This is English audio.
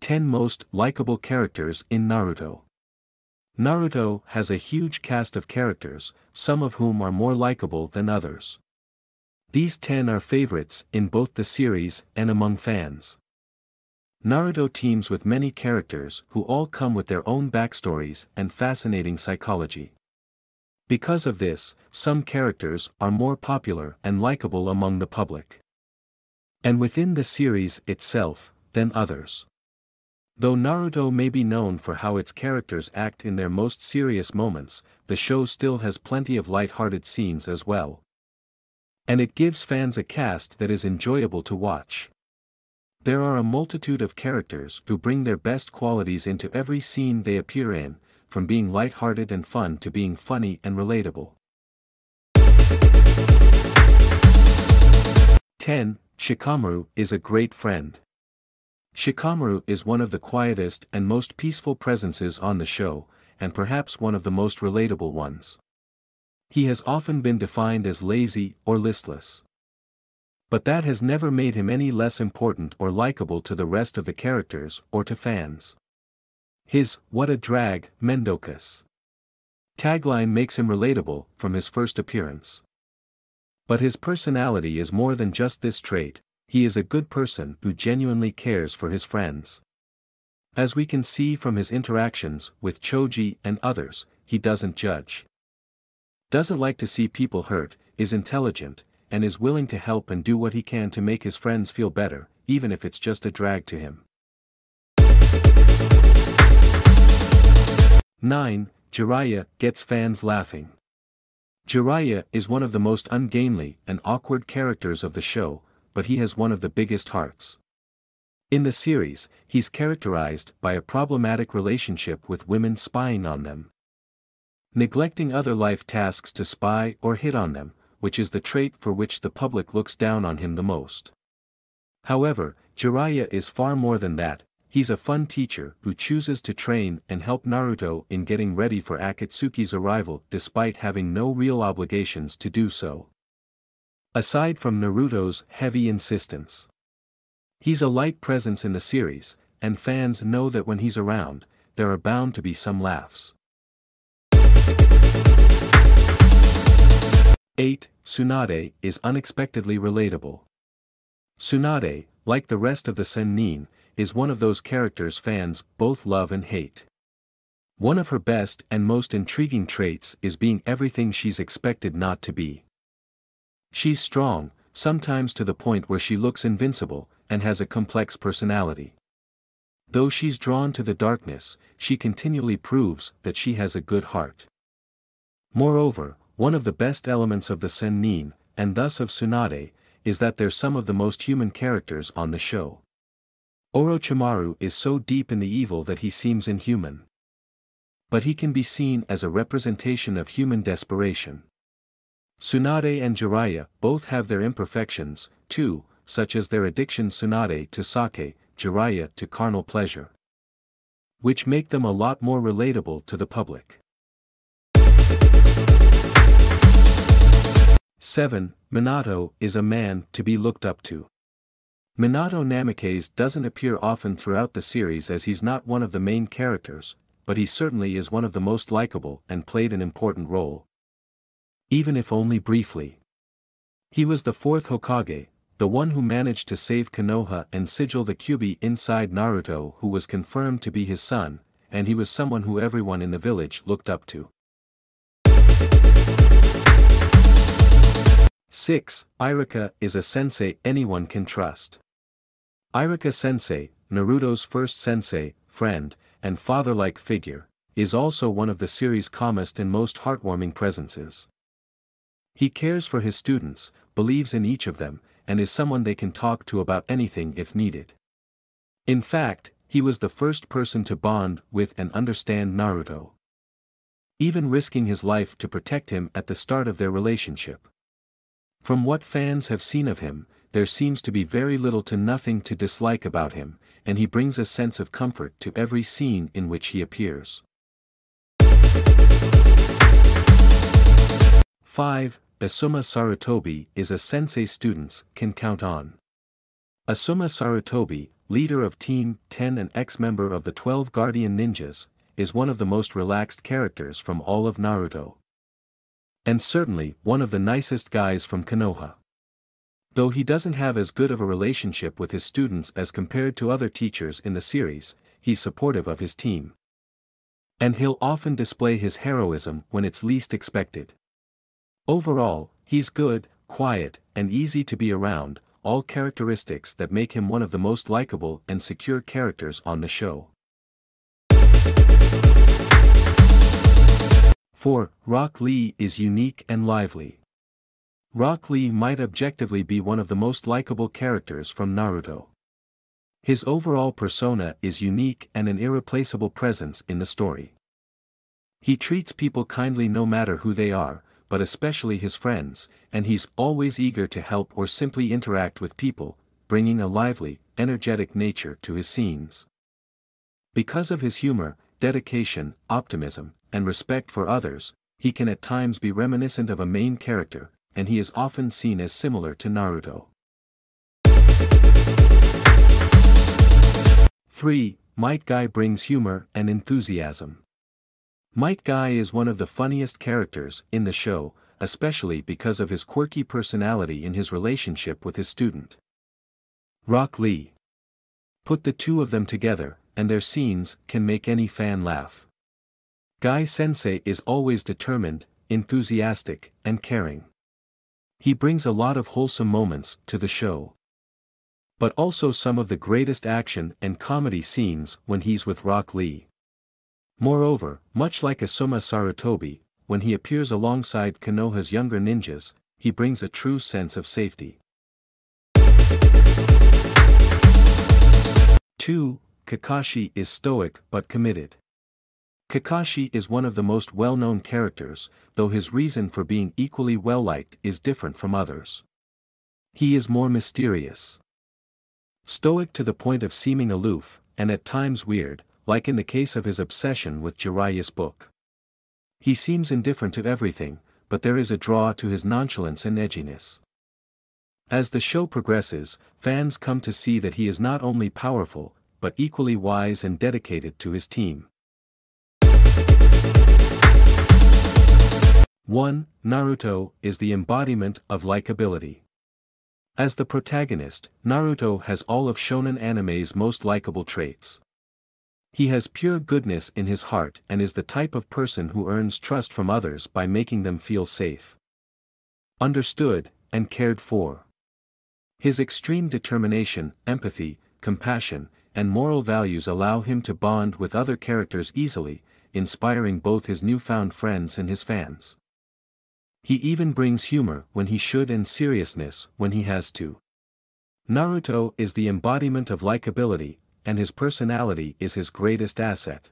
10 most likable characters in Naruto. Naruto has a huge cast of characters, some of whom are more likable than others. These 10 are favorites in both the series and among fans. Naruto teams with many characters who all come with their own backstories and fascinating psychology. Because of this, some characters are more popular and likable among the public, and within the series itself, than others. Though Naruto may be known for how its characters act in their most serious moments, the show still has plenty of light-hearted scenes as well. And it gives fans a cast that is enjoyable to watch. There are a multitude of characters who bring their best qualities into every scene they appear in, from being light-hearted and fun to being funny and relatable. 10. Shikamaru is a great friend. Shikamaru is one of the quietest and most peaceful presences on the show, and perhaps one of the most relatable ones. He has often been defined as lazy or listless. But that has never made him any less important or likable to the rest of the characters or to fans. His "What a drag, Mendokus" tagline makes him relatable from his first appearance. But his personality is more than just this trait. He is a good person who genuinely cares for his friends. As we can see from his interactions with Choji and others, he doesn't judge. Doesn't like to see people hurt, is intelligent, and is willing to help and do what he can to make his friends feel better, even if it's just a drag to him. 9. Jiraiya gets fans laughing. Jiraiya is one of the most ungainly and awkward characters of the show, but he has one of the biggest hearts. In the series, he's characterized by a problematic relationship with women spying on them, neglecting other life tasks to spy or hit on them, which is the trait for which the public looks down on him the most. However, Jiraiya is far more than that. He's a fun teacher who chooses to train and help Naruto in getting ready for Akatsuki's arrival despite having no real obligations to do so. Aside from Naruto's heavy insistence, he's a light presence in the series, and fans know that when he's around, there are bound to be some laughs. 8. Tsunade is unexpectedly relatable. Tsunade, like the rest of the Sennin, is one of those characters fans both love and hate. One of her best and most intriguing traits is being everything she's expected not to be. She's strong, sometimes to the point where she looks invincible, and has a complex personality. Though she's drawn to the darkness, she continually proves that she has a good heart. Moreover, one of the best elements of the Sennin, and thus of Tsunade, is that they're some of the most human characters on the show. Orochimaru is so deep in the evil that he seems inhuman. But he can be seen as a representation of human desperation. Tsunade and Jiraiya both have their imperfections, too, such as their addiction Tsunade to sake, Jiraiya to carnal pleasure, which make them a lot more relatable to the public. 7. Minato is a man to be looked up to. Minato Namikaze doesn't appear often throughout the series as he's not one of the main characters, but he certainly is one of the most likable and played an important role, even if only briefly. He was the fourth Hokage, the one who managed to save Konoha and sigil the Kyuubi inside Naruto, who was confirmed to be his son, and he was someone who everyone in the village looked up to. 6. Iruka is a sensei anyone can trust. Iruka Sensei, Naruto's first sensei, friend, and father-like figure, is also one of the series' calmest and most heartwarming presences. He cares for his students, believes in each of them, and is someone they can talk to about anything if needed. In fact, he was the first person to bond with and understand Naruto, even risking his life to protect him at the start of their relationship. From what fans have seen of him, there seems to be very little to nothing to dislike about him, and he brings a sense of comfort to every scene in which he appears. 5. Asuma Sarutobi is a sensei students can count on. Asuma Sarutobi, leader of Team 10 and ex-member of the 12 Guardian Ninjas, is one of the most relaxed characters from all of Naruto. And certainly one of the nicest guys from Konoha. Though he doesn't have as good of a relationship with his students as compared to other teachers in the series, he's supportive of his team. And he'll often display his heroism when it's least expected. Overall, he's good, quiet, and easy to be around, all characteristics that make him one of the most likable and secure characters on the show. 4. Rock Lee is unique and lively. Rock Lee might objectively be one of the most likable characters from Naruto. His overall persona is unique and an irreplaceable presence in the story. He treats people kindly no matter who they are, but especially his friends, and he's always eager to help or simply interact with people, bringing a lively, energetic nature to his scenes. Because of his humor, dedication, optimism, and respect for others, he can at times be reminiscent of a main character, and he is often seen as similar to Naruto. 3. Might Guy brings humor and enthusiasm. Might Guy is one of the funniest characters in the show, especially because of his quirky personality in his relationship with his student, Rock Lee. Put the two of them together, and their scenes can make any fan laugh. Guy-sensei is always determined, enthusiastic, and caring. He brings a lot of wholesome moments to the show. But also some of the greatest action and comedy scenes when he's with Rock Lee. Moreover, much like Asuma Sarutobi, when he appears alongside Konoha's younger ninjas, he brings a true sense of safety. 2. Kakashi is stoic but committed. Kakashi is one of the most well-known characters, though his reason for being equally well-liked is different from others. He is more mysterious. Stoic to the point of seeming aloof, and at times weird, like in the case of his obsession with Jiraiya's book. He seems indifferent to everything, but there is a draw to his nonchalance and edginess. As the show progresses, fans come to see that he is not only powerful, but equally wise and dedicated to his team. 1. Naruto is the embodiment of likability. As the protagonist, Naruto has all of shonen anime's most likable traits. He has pure goodness in his heart and is the type of person who earns trust from others by making them feel safe, understood, and cared for. His extreme determination, empathy, compassion, and moral values allow him to bond with other characters easily, inspiring both his newfound friends and his fans. He even brings humor when he should and seriousness when he has to. Naruto is the embodiment of likability, and his personality is his greatest asset.